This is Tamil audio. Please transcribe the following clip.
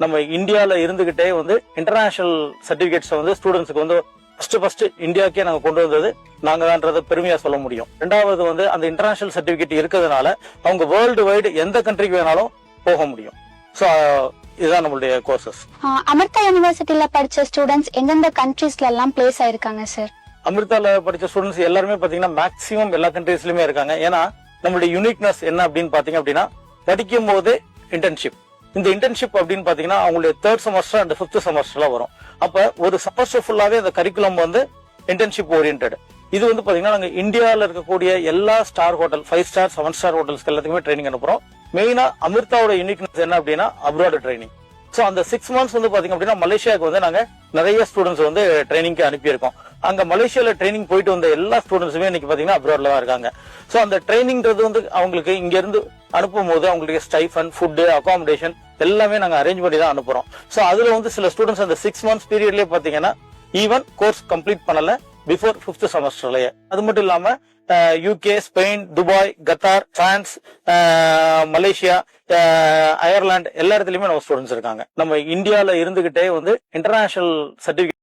நம்ம இந்தியால இருந்துகிட்டே வந்து இன்டர்நேஷனல் சர்டிபிகேட்ஸ் வந்து ஸ்டூடெண்ட்ஸ்க்கு வந்து ஃபர்ஸ்ட் இந்தியாவுக்கே நாங்க கொண்டு வந்தது நாங்க தான்றத பெருமையா சொல்ல முடியும். ரெண்டாவது வந்து அந்த இன்டர்நேஷனல் சர்டிபிகேட் இருக்கிறதுனால அவங்க வேர்ல்டு வைடு எந்த கண்ட்ரிக்கு வேணாலும் போக முடியும். ஸோ இதுதான் நம்மளுடைய கோர்சஸ். அமிர்தா யூனிவர்சிட்டியில படிச்ச ஸ்டூடெண்ட்ஸ் எந்தெந்த கண்ட்ரீஸ்ல எல்லாம் பிளேஸ் ஆயிருக்காங்க சார்? அமிர்தால படிச்ச ஸ்டூடெண்ட்ஸ் எல்லாருமே பாத்தீங்கன்னா மேக்சிமம் எல்லா கண்ட்ரீஸ்லயுமே இருக்காங்க. ஏன்னா நம்மளுடைய யூனிக்னஸ் என்ன அப்படின்னு பாத்தீங்க அப்படின்னா படிக்கும் போது இன்டர்ன்ஷிப். இந்த இன்டர்ன்ஷிப் அப்படின்னு பாத்தீங்கன்னா அவங்களுடைய 3rd செமஸ்டர் அண்ட் 5th செமஸ்டர்ல வரும். அப்ப ஒரு செமஸ்டர் ஃபுல்லாவே அந்த கரிக்குலம் வந்து இன்டர்ன்ஷிப் ஓரியன்டட். இது வந்து பாத்தீங்கன்னா நாங்க இந்தியாவில இருக்கக்கூடிய எல்லா ஸ்டார் ஹோட்டல் 5 ஸ்டார் 7 ஸ்டார் ஹோட்டல்ஸ்க்கு எல்லாத்துக்குமே ட்ரைனிங் அனுப்புறோம். மெயினா அமிர்தாவோட யூனிக்னஸ் என்ன அப்படின்னா அப்ராட் ட்ரைனிங். சோ அந்த 6 மந்த்ஸ் வந்து பாத்தீங்க அப்படின்னா மலேசியாவுக்கு வந்து நாங்க நிறைய ஸ்டூடெண்ட்ஸ் வந்து ட்ரைனிங்க்கு அனுப்பியிருக்கோம். அங்க மலேசியால ட்ரைனிங் போயிட்டு வந்த எல்லா ஸ்டூடெண்ட்ஸுமே இன்னைக்கு பாத்தீங்கன்னா அப்ராட்ல தான் இருக்காங்க. சோ அந்த ட்ரைனிங்ன்றது வந்து அவங்களுக்கு இங்க இருந்து அனுப்பும் போது அவங்களுக்கு ஸ்டைஃபன், ஃபுட், அகாமடேஷன் எல்லாமே நாங்க அரேஞ்ச் பண்ணி தான் அனுப்புறோம். சோ அதுல வந்து சில ஸ்டூடெண்ட்ஸ் அந்த 6 மந்த்ஸ் பீரியட்லயே பாத்தீங்கன்னா ஈவன் கோர்ஸ் கம்ப்ளீட் பண்ணல பிஃபோர் 5th செமஸ்டர்லயே. அது மட்டும் இல்லாம UK, Spain, Dubai, Qatar, France, Malaysia, Ireland எல்லா இடத்துலயுமே நம்ம ஸ்டூடெண்ட்ஸ் இருக்காங்க. நம்ம இந்தியால இருந்துகிட்டே வந்து இன்டர்நேஷனல் சர்டிபிகேட்